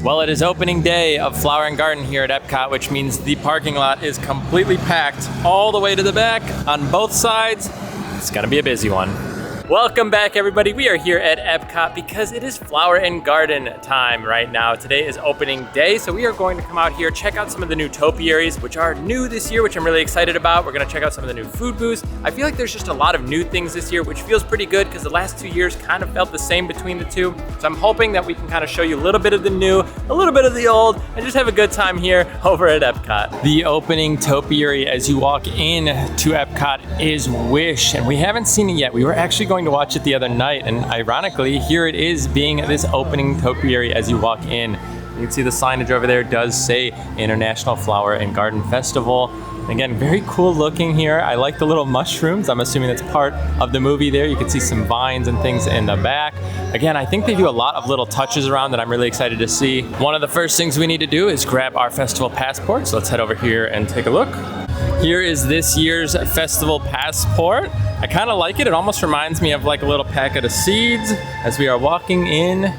Well, it is opening day of Flower and Garden here at Epcot, which means the parking lot is completely packed all the way to the back on both sides. It's gonna be a busy one. Welcome back, everybody. We are here at Epcot because it is Flower and Garden time right now. Today is opening day, so we are going to come out here, check out some of the new topiaries, which are new this year, which I'm really excited about. We're gonna check out some of the new food booths. I feel like there's just a lot of new things this year, which feels pretty good because the last 2 years kind of felt the same between the two. So I'm hoping that we can kind of show you a little bit of the new, a little bit of the old, and just have a good time here over at Epcot. The opening topiary as you walk in to Epcot is Wish, and we haven't seen it yet. We were actually going to watch it the other night, and ironically, here it is being this opening topiary as you walk in. You can see the signage over there does say International Flower and Garden Festival. Again, very cool looking here. I like the little mushrooms. I'm assuming that's part of the movie there. You can see some vines and things in the back. Again, I think they do a lot of little touches around that I'm really excited to see. One of the first things we need to do is grab our festival passport. So let's head over here and take a look. Here is this year's festival passport. I kind of like it. It almost reminds me of like a little packet of seeds as we are walking in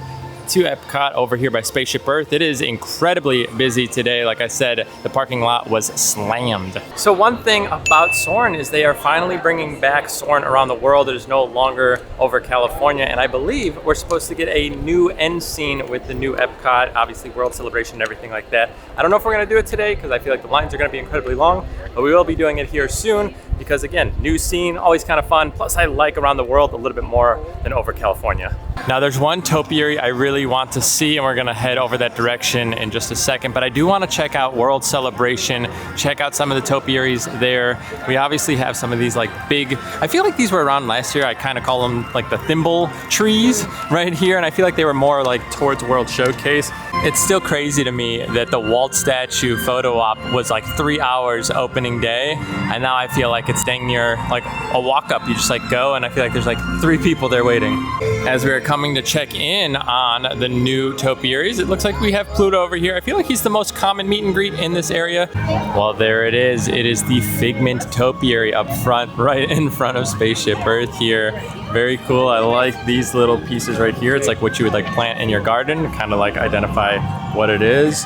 to Epcot over here by Spaceship Earth. It is incredibly busy today. Like I said, the parking lot was slammed. So one thing about Soarin' is they are finally bringing back Soarin' around the world. It is no longer over California, and I believe we're supposed to get a new end scene with the new Epcot, obviously World Celebration and everything like that. I don't know if we're gonna do it today because I feel like the lines are gonna be incredibly long, but we will be doing it here soon because again, new scene, always kind of fun. Plus I like around the world a little bit more than over California. Now there's one topiary I really want to see, and we're gonna head over that direction in just a second, but I do wanna check out World Celebration, check out some of the topiaries there. We obviously have some of these like big, I feel like these were around last year. I kind of call them like the thimble trees right here, and I feel like they were more like towards World Showcase. It's still crazy to me that the Walt statue photo op was like 3 hours opening day, and now I feel like it's dang near like a walk up. You just like go, and I feel like there's like 3 people there waiting. As we are coming to check in on the new topiaries, it looks like we have Pluto over here. I feel like he's the most common meet and greet in this area. Well, there it is. It is the Figment topiary up front, right in front of Spaceship Earth here. Very cool. I like these little pieces right here. It's like what you would like plant in your garden, kind of like identify what it is.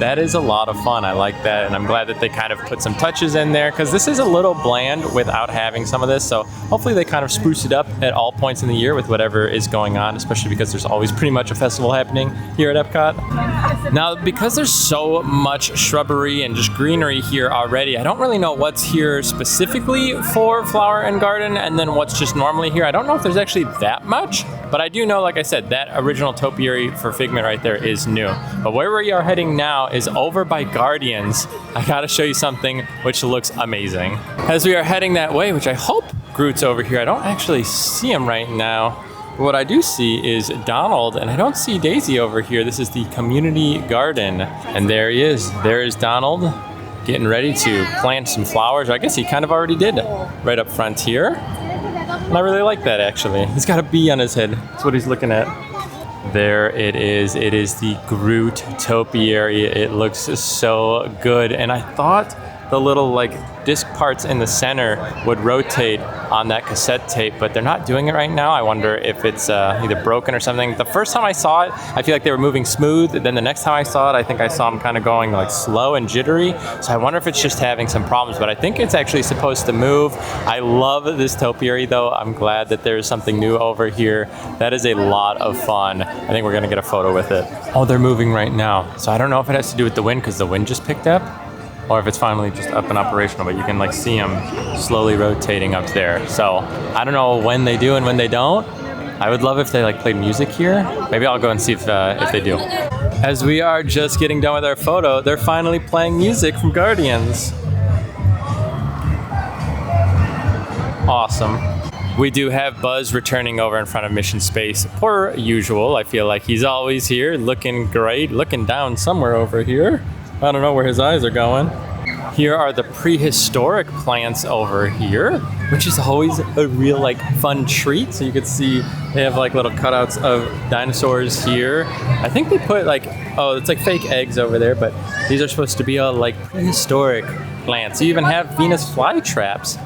That is a lot of fun. I like that, and I'm glad that they kind of put some touches in there because this is a little bland without having some of this, so hopefully they kind of spruce it up at all points in the year with whatever is going on, especially because there's always pretty much a festival happening here at Epcot. Now, because there's so much shrubbery and just greenery here already, I don't really know what's here specifically for Flower and Garden and then what's just normally here. I don't know if there's actually that much, but I do know, like I said, that original topiary for Figment right there is new. But where we are heading now is over by Guardians. I gotta show you something which looks amazing. As we are heading that way, which I hope Groot's over here, I don't actually see him right now. But what I do see is Donald, and I don't see Daisy over here. This is the community garden, and there he is. There is Donald getting ready to plant some flowers. I guess he kind of already did right up front here. And I really like that, actually. He's got a bee on his head. That's what he's looking at. There it is. It is the Groot topiary. It looks so good. And I thought the little like disc parts in the center would rotate on that cassette tape, but they're not doing it right now. I wonder if it's either broken or something. The first time I saw it, I feel like they were moving smooth. Then the next time I saw it, I think I saw them kind of going like slow and jittery. So I wonder if it's just having some problems, but I think it's actually supposed to move. I love this topiary though. I'm glad that there's something new over here. That is a lot of fun. I think we're gonna get a photo with it. Oh, they're moving right now. So I don't know if it has to do with the wind because the wind just picked up, or if it's finally just up and operational, but you can like see them slowly rotating up there. So I don't know when they do and when they don't. I would love if they like played music here. Maybe I'll go and see if they do. As we are just getting done with our photo, they're finally playing music from Guardians. Awesome. We do have Buzz returning over in front of Mission Space per usual. I feel like he's always here, looking great, looking down somewhere over here. I don't know where his eyes are going. Here are the prehistoric plants over here, which is always a real like fun treat. So you could see they have like little cutouts of dinosaurs here. I think they put like, oh, it's like fake eggs over there, but these are supposed to be all like prehistoric plants. You even have Venus flytraps.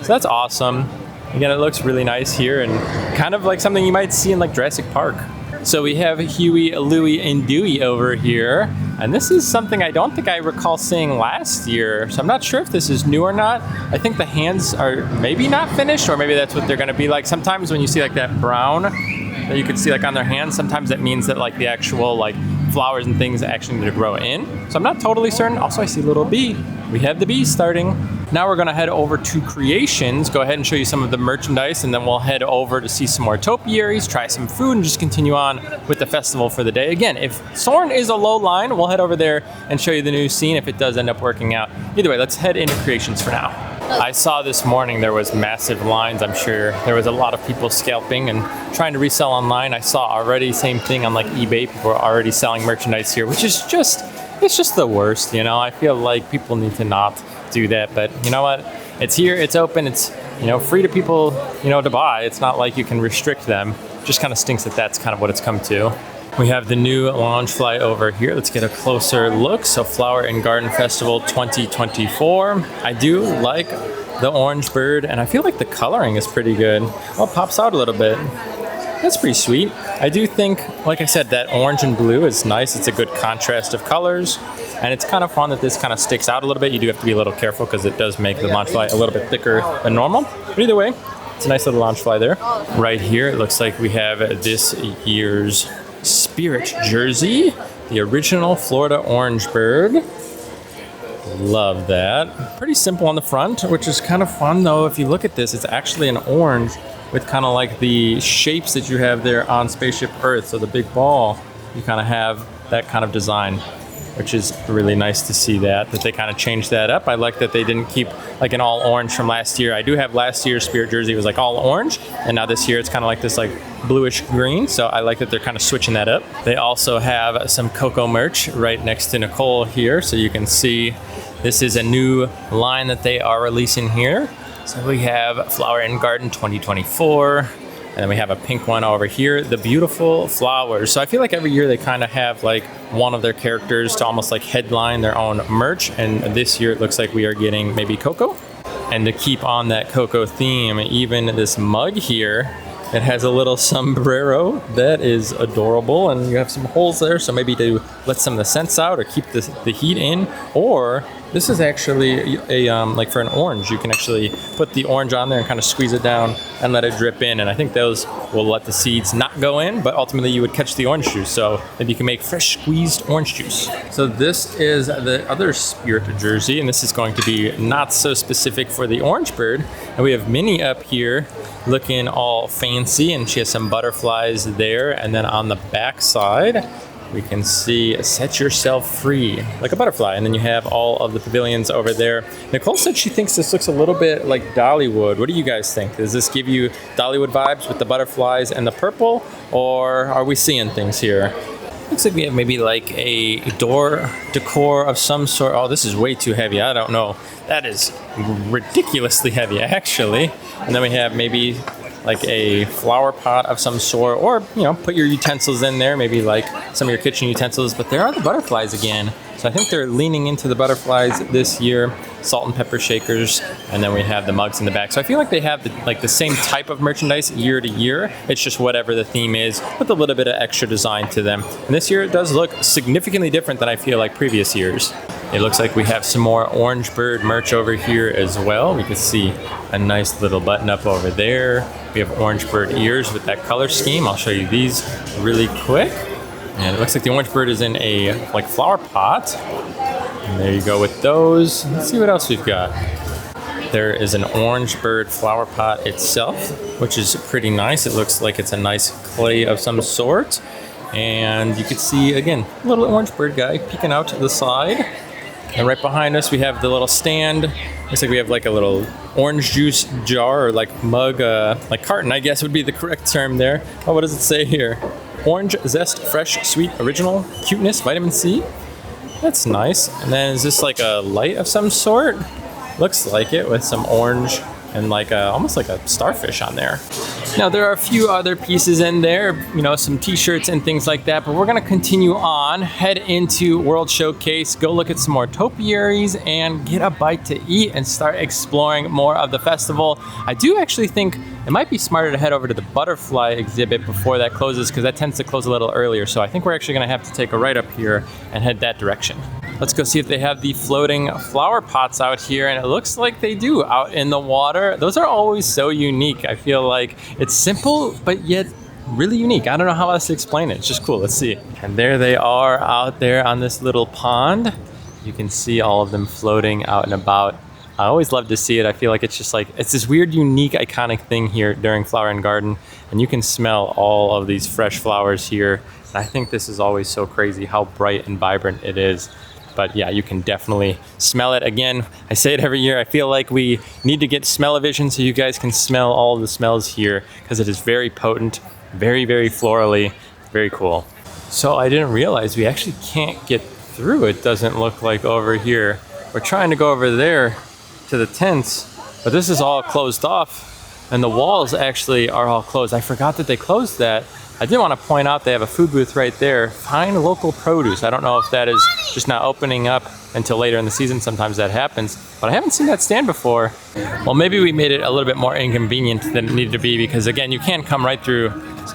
So that's awesome. Again, it looks really nice here and kind of like something you might see in like Jurassic Park. So we have Huey, Louie, and Dewey over here. And this is something I don't think I recall seeing last year. So I'm not sure if this is new or not. I think the hands are maybe not finished, or maybe that's what they're gonna be like. Sometimes when you see like that brown that you can see like on their hands, sometimes that means that like the actual like flowers and things actually need to grow in. So I'm not totally certain. Also, I see a little bee. We have the bee starting. Now we're gonna head over to Creations, go ahead and show you some of the merchandise, and then we'll head over to see some more topiaries, try some food, and just continue on with the festival for the day. Again, if Soarin' is a low line, we'll head over there and show you the new scene if it does end up working out. Either way, let's head into Creations for now. I saw this morning there was massive lines. I'm sure there was a lot of people scalping and trying to resell online. I saw already same thing on like eBay. People are already selling merchandise here, which is just, it's just the worst, you know? I feel like people need to not do that, but you know what? It's here, it's open, it's, you know, free to people, you know, to buy. It's not like you can restrict them. Just kind of stinks that that's kind of what it's come to. We have the new Loungefly over here. Let's get a closer look. So Flower and Garden Festival 2024. I do like the orange bird, and I feel like the coloring is pretty good. Oh, it pops out a little bit. That's pretty sweet. I do think, like I said, that orange and blue is nice. It's a good contrast of colors, and it's kind of fun that this kind of sticks out a little bit. You do have to be a little careful because it does make the Loungefly a little bit thicker than normal. But either way, it's a nice little Loungefly there. Right here, it looks like we have this year's Spirit jersey, the original Florida orange bird. Love that. Pretty simple on the front, which is kind of fun though. If you look at this, it's actually an orange with kind of like the shapes that you have there on Spaceship Earth. So the big ball, you kind of have that kind of design, which is really nice to see that they kind of changed that up. I like that they didn't keep like an all orange from last year. I do have last year's Spirit jersey. It was like all orange, and now this year it's kind of like this like bluish green. So I like that they're kind of switching that up. They also have some Coco merch right next to Nicole here. So you can see this is a new line that they are releasing here. So we have Flower and Garden 2024. And then we have a pink one over here, the beautiful flowers. So I feel like every year they kind of have like one of their characters to almost like headline their own merch. And this year it looks like we are getting maybe Coco. And to keep on that Coco theme, even this mug here, it has a little sombrero that is adorable, and you have some holes there, so maybe to let some of the scents out or keep the heat in. Or this is actually a like for an orange, you can actually put the orange on there and kind of squeeze it down and let it drip in. And I think those will let the seeds not go in, but ultimately you would catch the orange juice. So maybe you can make fresh squeezed orange juice. So this is the other Spirit jersey, and this is going to be not so specific for the orange bird. And we have Minnie up here looking all fancy, and she has some butterflies there. And then on the back side, we can see Set Yourself Free, like a butterfly. And then you have all of the pavilions over there. Nicole said she thinks this looks a little bit like Dollywood. What do you guys think? Does this give you Dollywood vibes with the butterflies and the purple, or are we seeing things here? Looks like we have maybe like a door decor of some sort. Oh, this is way too heavy. I don't know. That is ridiculously heavy, actually. And then we have maybe like a flower pot of some sort, or, you know, put your utensils in there, maybe like some of your kitchen utensils. But there are the butterflies again. So I think they're leaning into the butterflies this year. Salt and pepper shakers, and then we have the mugs in the back. So I feel like they have the same type of merchandise year to year. It's just whatever the theme is with a little bit of extra design to them. And this year it does look significantly different than I feel like previous years. It looks like we have some more orange bird merch over here as well. We can see a nice little button up over there. We have orange bird ears with that color scheme. I'll show you these really quick. And it looks like the orange bird is in a like flower pot. And there you go with those. Let's see what else we've got. There is an orange bird flower pot itself, which is pretty nice. It looks like it's a nice clay of some sort. And you can see, again, a little orange bird guy peeking out to the side. And right behind us, we have the little stand. Looks like we have like a little orange juice jar or like mug, like carton, I guess would be the correct term there. Oh, what does it say here? Orange zest, fresh, sweet, original, cuteness, vitamin C. That's nice. And then is this like a light of some sort? Looks like it, with some orange and like almost like a starfish on there. Now there are a few other pieces in there, you know, some t-shirts and things like that, but we're gonna continue on, head into World Showcase, go look at some more topiaries and get a bite to eat and start exploring more of the festival. I do actually think it might be smarter to head over to the butterfly exhibit before that closes, because that tends to close a little earlier. So I think we're actually gonna have to take a right up here and head that direction. Let's go see if they have the floating flower pots out here, and it looks like they do out in the water. Those are always so unique. I feel like it's simple, but yet really unique. I don't know how else to explain it. It's just cool. Let's see. And there they are out there on this little pond. You can see all of them floating out and about. I always love to see it. I feel like it's just like, it's this weird, unique, iconic thing here during Flower and Garden, and you can smell all of these fresh flowers here. And I think this is always so crazy how bright and vibrant it is. But yeah, you can definitely smell it. Again, I say it every year, I feel like we need to get smell-o-vision so you guys can smell all the smells here, because it is very potent, very, very florally, very cool. So I didn't realize we actually can't get through, it doesn't look like, over here. We're trying to go over there to the tents, but this is all closed off, and the walls actually are all closed. I forgot that they closed that. I did want to point out they have a food booth right there. Find local produce. I don't know if that is just not opening up until later in the season. Sometimes that happens, but I haven't seen that stand before. Well, maybe we made it a little bit more inconvenient than it needed to be, because again, you can come right through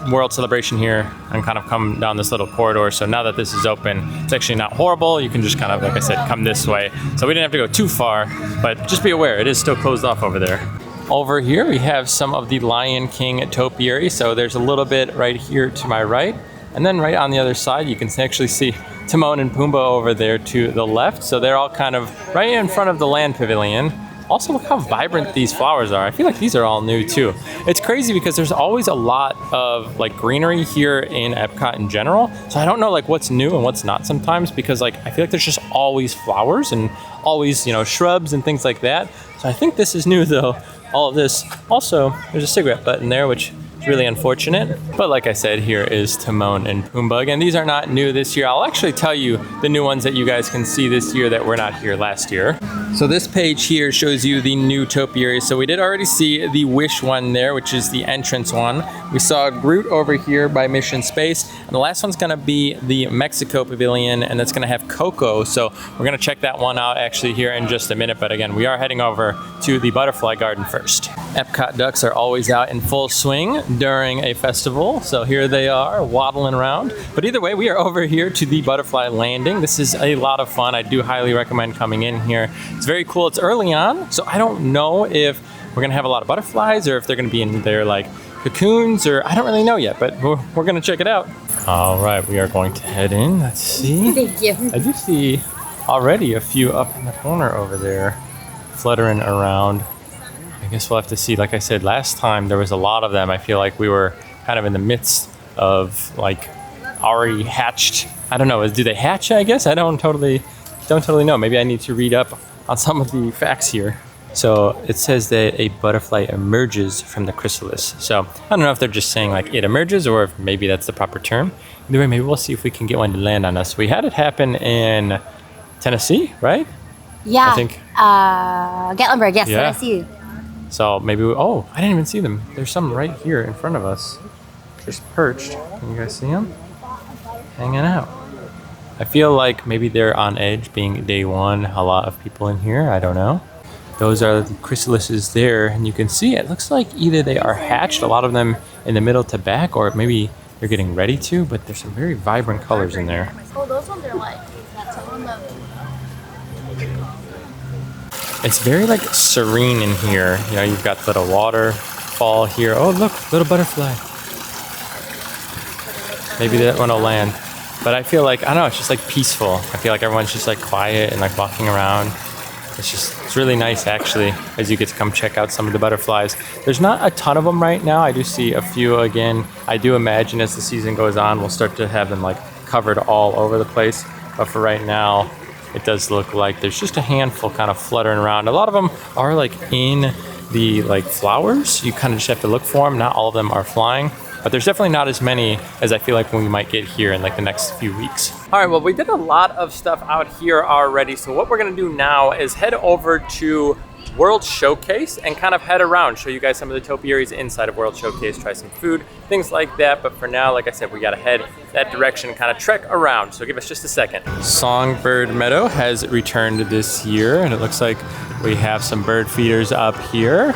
World Celebration here and kind of come down this little corridor. So now that this is open, it's actually not horrible. You can just kind of, like I said, come this way. So we didn't have to go too far, but just be aware, it is still closed off over there. Over here we have some of the Lion King topiary. So there's a little bit right here to my right, and then right on the other side you can actually see Timon and Pumbaa over there to the left. So they're all kind of right in front of the land pavilion. Also, look how vibrant these flowers are. I feel like these are all new too. It's crazy because there's always a lot of like greenery here in Epcot in general. So I don't know like what's new and what's not sometimes, because like I feel like there's just always flowers and always, you know, shrubs and things like that. So I think this is new though, all of this. Also, there's a cigarette butt in there, which is really unfortunate. But like I said, here is Timon and Pumbaa. Again, these are not new this year. I'll actually tell you the new ones that you guys can see this year that were not here last year. So this page here shows you the new topiary. So we did already see the Wish one there, which is the entrance one. We saw Groot over here by Mission Space. And the last one's gonna be the Mexico Pavilion, and that's gonna have Coco. So we're gonna check that one out actually here in just a minute. But again, we are heading over to the Butterfly Garden first. Epcot ducks are always out in full swing during a festival. So here they are waddling around. But either way, we are over here to the Butterfly Landing. This is a lot of fun. I do highly recommend coming in here. It's very cool. It's early on, so I don't know if we're gonna have a lot of butterflies or if they're gonna be in their like cocoons, or I don't really know yet, but we're gonna check it out. All right, we are going to head in. Let's see. Thank you. I do see already a few up in the corner over there fluttering around. I guess we'll have to see. Like I said, last time there was a lot of them. I feel like we were kind of in the midst of like already hatched. I don't know. Do they hatch? I guess I don't totally know. Maybe I need to read up on some of the facts here. So it says that a butterfly emerges from the chrysalis. So I don't know if they're just saying like it emerges, or if maybe that's the proper term. Either way, maybe we'll see if we can get one to land on us. We had it happen in Tennessee, right? Yeah. I think. Gatlinburg, yes, Yeah. Tennessee. So maybe oh, I didn't even see them. There's some right here in front of us, just perched. Can you guys see them? Hanging out. I feel like maybe they're on edge, being day one. A lot of people in here, I don't know. Those are the chrysalises there, and you can see it looks like either they are hatched, a lot of them in the middle to back, or maybe they're getting ready to, but there's some very vibrant colors in there. Oh, those ones are like, some of them. It's very like serene in here. You know, you've got the little waterfall here. Oh, look, little butterfly. Maybe that one will land. But I feel like, I don't know, it's just like peaceful. I feel like everyone's just like quiet and like walking around. It's really nice actually, as you get to come check out some of the butterflies. There's not a ton of them right now. I do see a few again. I do imagine as the season goes on, we'll start to have them like covered all over the place. But for right now, it does look like there's just a handful kind of fluttering around. A lot of them are like in the like flowers. You kind of just have to look for them. Not all of them are flying. But there's definitely not as many as I feel like we might get here in like the next few weeks. All right, well, we did a lot of stuff out here already. So what we're gonna do now is head over to World Showcase and kind of head around, show you guys some of the topiaries inside of World Showcase, try some food, things like that. But for now, like I said, we gotta head that direction, kind of trek around. So give us just a second. Songbird Meadow has returned this year, and it looks like we have some bird feeders up here.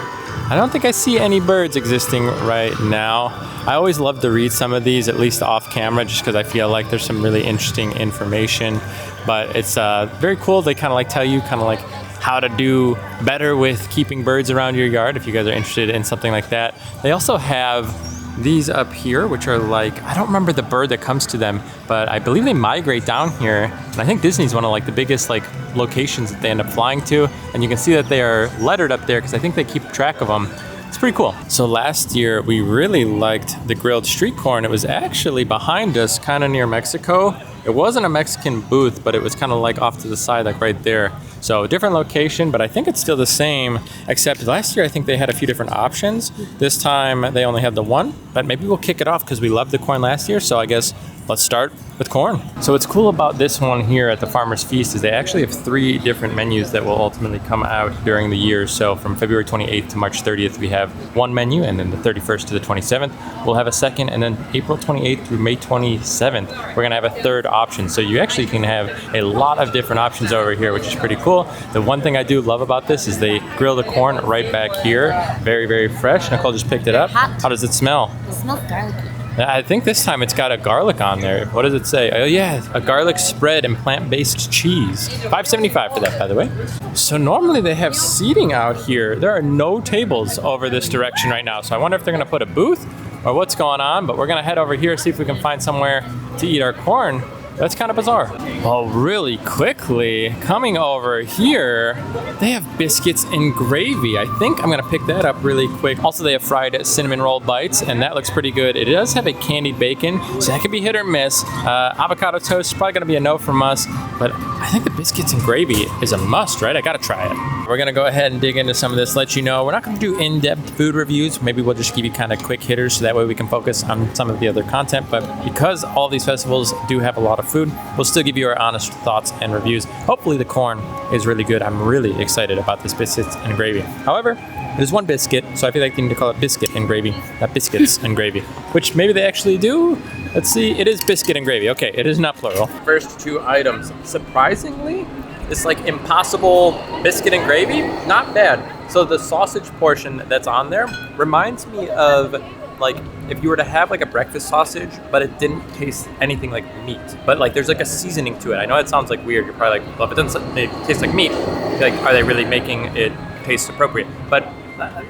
I don't think I see any birds existing right now. I always love to read some of these, at least off camera, just because I feel like there's some really interesting information. But it's very cool. They kind of like tell you kind of like how to do better with keeping birds around your yard if you guys are interested in something like that. They also have these up here, which are like, I don't remember the bird that comes to them, but I believe they migrate down here. And I think Disney's one of like the biggest like locations that they end up flying to. And you can see that they are lettered up there because I think they keep track of them. It's pretty cool. So last year we really liked the grilled street corn. It was actually behind us, kind of near Mexico. It wasn't a Mexican booth, but it was kind of like off to the side, like right there. So different location, but I think it's still the same, except last year I think they had a few different options. This time they only had the one, but maybe we'll kick it off because we loved the corn last year. So I guess let's start with corn. So what's cool about this one here at the Farmer's Feast is they actually have 3 different menus that will ultimately come out during the year. So from February 28th to March 30th, we have one menu, and then the 31st to the 27th, we'll have a second, and then April 28th through May 27th, we're gonna have a third option. So you actually can have a lot of different options over here, which is pretty cool. The one thing I do love about this is they grill the corn right back here. Very, very fresh. Nicole just picked it up. How does it smell? It smells garlicky. I think this time it's got a garlic on there. What does it say? Oh yeah, a garlic spread and plant-based cheese. $5.75 for that, by the way. So normally they have seating out here. There are no tables over this direction right now. So I wonder if they're gonna put a booth or what's going on, but we're gonna head over here, see if we can find somewhere to eat our corn. That's kind of bizarre. Well, really quickly, coming over here, they have biscuits and gravy. I think I'm gonna pick that up really quick. Also, they have fried cinnamon roll bites, and that looks pretty good. It does have a candied bacon, so that could be hit or miss. Avocado toast is probably gonna be a no from us, but I think the biscuits and gravy is a must, right? I gotta try it. We're gonna go ahead and dig into some of this, let you know. We're not gonna do in-depth food reviews. Maybe we'll just give you kind of quick hitters, so that way we can focus on some of the other content. But because all these festivals do have a lot of food, we'll still give you our honest thoughts and reviews. Hopefully the corn is really good. I'm really excited about this biscuits and gravy. However, there's one biscuit, so I feel like they need to call it biscuit and gravy, not biscuits and gravy, which maybe they actually do. Let's see, it is biscuit and gravy. Okay, it is not plural. First 2 items, surprisingly, this like impossible biscuit and gravy, not bad. So the sausage portion that's on there reminds me of like if you were to have like a breakfast sausage, but it didn't taste anything like meat. But like there's like a seasoning to it. I know it sounds like weird. You're probably like, well, if it doesn't taste like meat, like are they really making it taste appropriate? But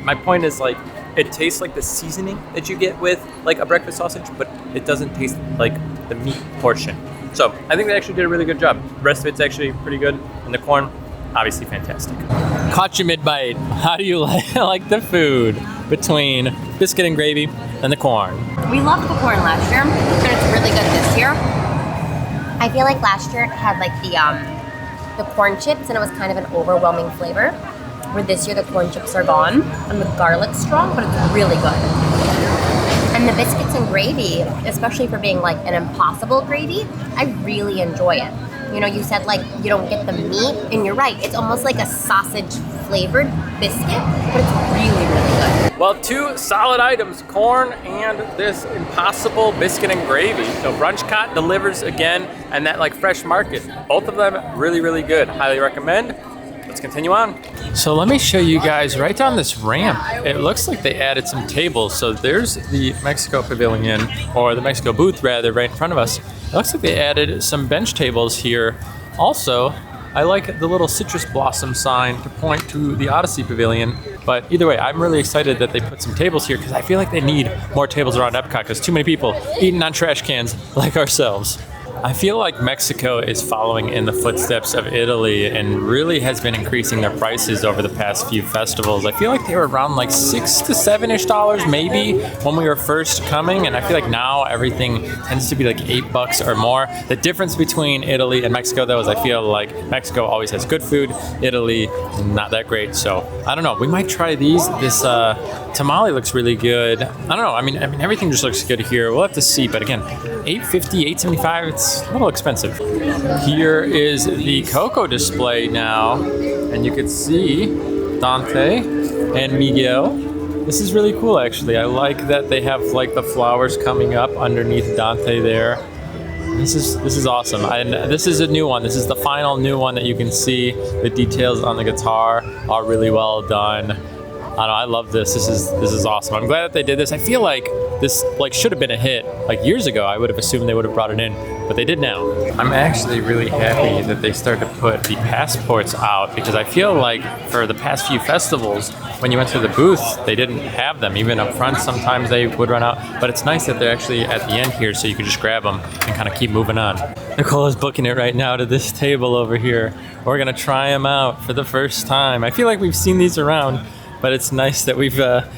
my point is like it tastes like the seasoning that you get with like a breakfast sausage, but it doesn't taste like the meat portion. So I think they actually did a really good job. The rest of it's actually pretty good. And the corn, obviously fantastic. Caught you mid-bite. How do you like the food between biscuit and gravy and the corn? We loved the corn last year, but it's really good this year. I feel like last year it had like the corn chips, and it was kind of an overwhelming flavor. Where this year the corn chips are gone, and the garlic's strong, but it's really good. And the biscuits and gravy, especially for being like an impossible gravy, I really enjoy it. You know, you said like you don't get the meat, and you're right. It's almost like a sausage flavored biscuit, but it's really, really good. Well, 2 solid items, corn and this impossible biscuit and gravy. So Brunchcott delivers again, and that like fresh market. Both of them really, really good. Highly recommend. Let's continue on. So let me show you guys right down this ramp. It looks like they added some tables. So there's the Mexico Pavilion, or the Mexico booth rather, right in front of us. It looks like they added some bench tables here. Also, I like the little citrus blossom sign to point to the Odyssey Pavilion. But either way, I'm really excited that they put some tables here because I feel like they need more tables around Epcot because too many people eating on trash cans like ourselves. I feel like Mexico is following in the footsteps of Italy and really has been increasing their prices over the past few festivals. I feel like they were around like $6 to $7-ish maybe when we were first coming, and I feel like now everything tends to be like $8 or more. The difference between Italy and Mexico though is I feel like Mexico always has good food, Italy not that great. So I don't know, we might try these. This tamale looks really good. I don't know, I mean everything just looks good here. We'll have to see, but again, $8.50, $8.75, it's a little expensive. Here is the cocoa display now, and you can see Dante and Miguel. This is really cool, actually. I like that they have like the flowers coming up underneath Dante there. This is awesome. And this is a new one. This is the final new one that you can see. The details on the guitar are really well done. I don't know, I love this. This is awesome. I'm glad that they did this. I feel like this like should have been a hit. Like years ago, I would have assumed they would have brought it in, but they did now. I'm actually really happy that they started to put the passports out because I feel like for the past few festivals, when you went to the booths, they didn't have them. Even up front, sometimes they would run out. But it's nice that they're actually at the end here, so you can just grab them and kind of keep moving on. Nicole is booking it right now to this table over here. We're gonna try them out for the first time. I feel like we've seen these around, but it's nice that we've got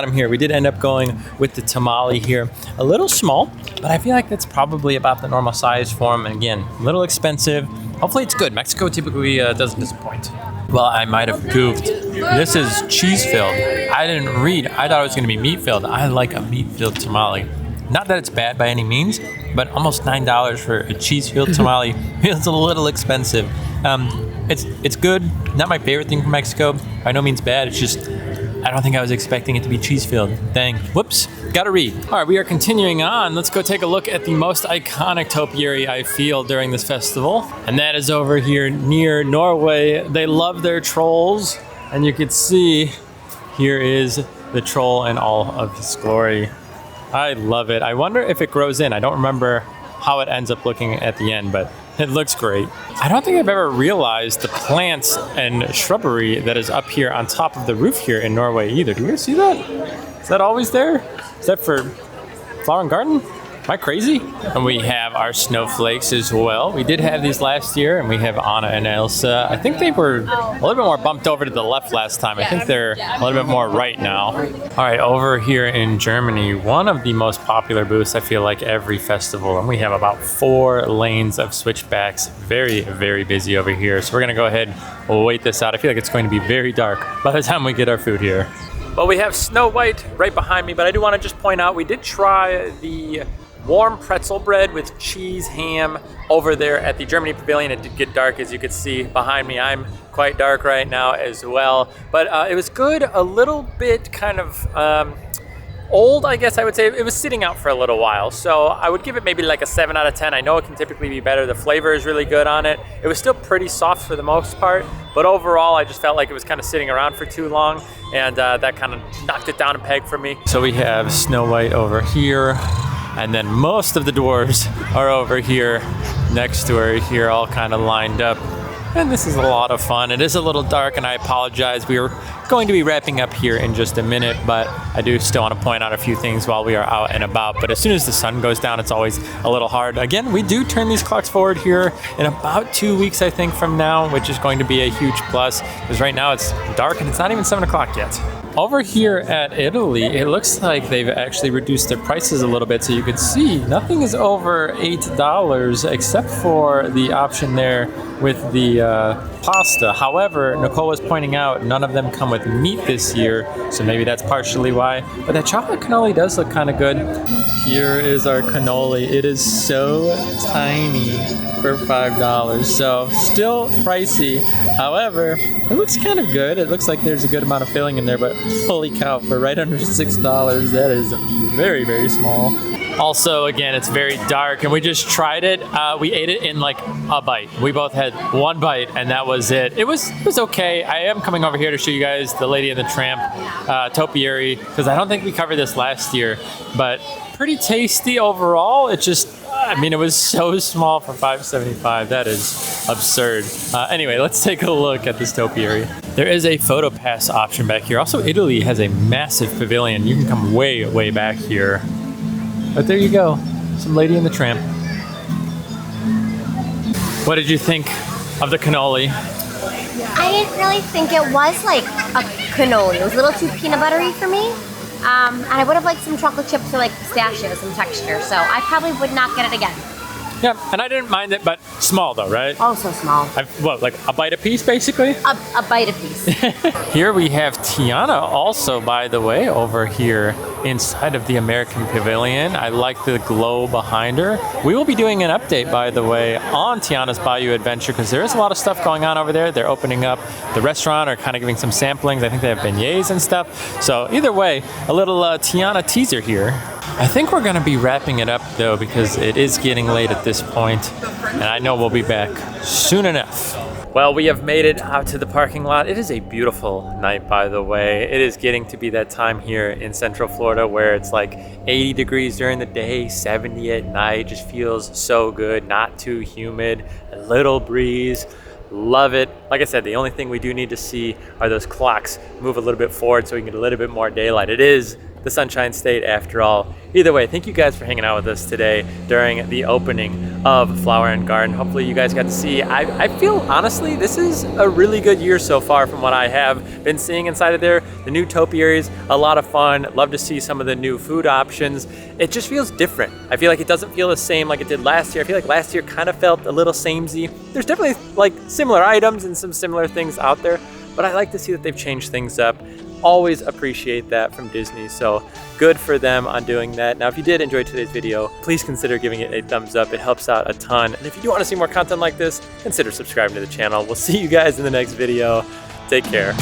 them here. We did end up going with the tamale here. A little small, but I feel like that's probably about the normal size for them. And again, a little expensive. Hopefully it's good. Mexico typically doesn't disappoint. Well, I might have goofed. This is cheese-filled. I didn't read. I thought it was gonna be meat-filled. I like a meat-filled tamale. Not that it's bad by any means, but almost $9 for a cheese-filled tamale feels a little expensive. It's good. Not my favorite thing from Mexico. By no means bad. It's just, I don't think I was expecting it to be cheese-filled. Dang. Whoops. Gotta read. All right, we are continuing on. Let's go take a look at the most iconic topiary I feel during this festival. And that is over here near Norway. They love their trolls. And you can see here is the troll in all of his glory. I love it. I wonder if it grows in. I don't remember how it ends up looking at the end, but it looks great. I don't think I've ever realized the plants and shrubbery that is up here on top of the roof here in Norway either. Do you guys see that? Is that always there? Is that for Flower and Garden? Am I crazy? And we have our snowflakes as well. We did have these last year, and we have Anna and Elsa. I think they were a little bit more bumped over to the left last time. I think they're a little bit more right now. All right, over here in Germany, one of the most popular booths, I feel like every festival, and we have about 4 lanes of switchbacks. Very, very busy over here. So we're gonna go ahead and wait this out. I feel like it's going to be very dark by the time we get our food here. Well, we have Snow White right behind me, but I do want to just point out we did try the warm pretzel bread with cheese ham over there at the Germany Pavilion. It did get dark, as you could see behind me. I'm quite dark right now as well, but it was good. A little bit kind of old, I guess I would say. It was sitting out for a little while, so I would give it maybe like a 7 out of 10. I know it can typically be better. The flavor is really good on it. It was still pretty soft for the most part, but overall I just felt like it was kind of sitting around for too long, and that kind of knocked it down a peg for me. So we have Snow White over here, and then most of the dwarves are over here next to her here, all kind of lined up. And this is a lot of fun. It is a little dark, and I apologize. We are going to be wrapping up here in just a minute, but I do still want to point out a few things while we are out and about. But as soon as the sun goes down, it's always a little hard. Again, we do turn these clocks forward here in about 2 weeks, I think, from now, which is going to be a huge plus, because right now it's dark and it's not even 7 o'clock yet. Over here at Italy, it looks like they've actually reduced their prices a little bit, so you can see nothing is over $8 except for the option there with the pasta. However, Nicole was pointing out none of them come with meat this year, so maybe that's partially why. But that chocolate cannoli does look kind of good. Here is our cannoli. It is so tiny for $5, so still pricey. However, it looks kind of good. It looks like there's a good amount of filling in there, but holy cow, for right under $6, that is very, very small. Also, again, it's very dark, and we just tried it. We ate it in like a bite. We both had one bite, and that was it. It was okay. I am coming over here to show you guys the Lady and the Tramp topiary, because I don't think we covered this last year, but pretty tasty overall. It just, I mean, it was so small for $5.75. That is absurd. Anyway, let's take a look at this topiary. There is a photo pass option back here. Also, Italy has a massive pavilion. You can come way, way back here. But there you go, some Lady and the Tramp. What did you think of the cannoli? I didn't really think it was like a cannoli. It was a little too peanut buttery for me. And I would have liked some chocolate chips or like pistachio, some texture. So I probably would not get it again. Yeah, and I didn't mind it, but small though, right? Oh, so small. What, like a bite a piece, basically? A bite a piece. Here we have Tiana also, by the way, over here inside of the American Pavilion. I like the glow behind her. We will be doing an update, by the way, on Tiana's Bayou Adventure because there is a lot of stuff going on over there. They're opening up the restaurant or kind of giving some samplings. I think they have beignets and stuff. So either way, a little Tiana teaser here. I think we're going to be wrapping it up though because it is getting late at this point, and I know we'll be back soon enough. Well, we have made it out to the parking lot. It is a beautiful night, by the way. It is getting to be that time here in Central Florida where it's like 80 degrees during the day, 70 at night. Just feels so good, not too humid, a little breeze. Love it. Like I said, the only thing we do need to see are those clocks move a little bit forward so we can get a little bit more daylight. It is the Sunshine State after all. Either way, thank you guys for hanging out with us today during the opening of Flower and Garden. Hopefully you guys got to see. I feel honestly this is a really good year so far from what I have been seeing inside of there. The new topiaries, a lot of fun. Love to see some of the new food options. It just feels different. I feel like it doesn't feel the same like it did last year. I feel like last year kind of felt a little samey. There's definitely like similar items and some similar things out there, but I like to see that they've changed things up. Always appreciate that from Disney, so good for them on doing that. Now, if you did enjoy today's video, please consider giving it a thumbs up. It helps out a ton. And if you do want to see more content like this, consider subscribing to the channel. We'll see you guys in the next video. Take care.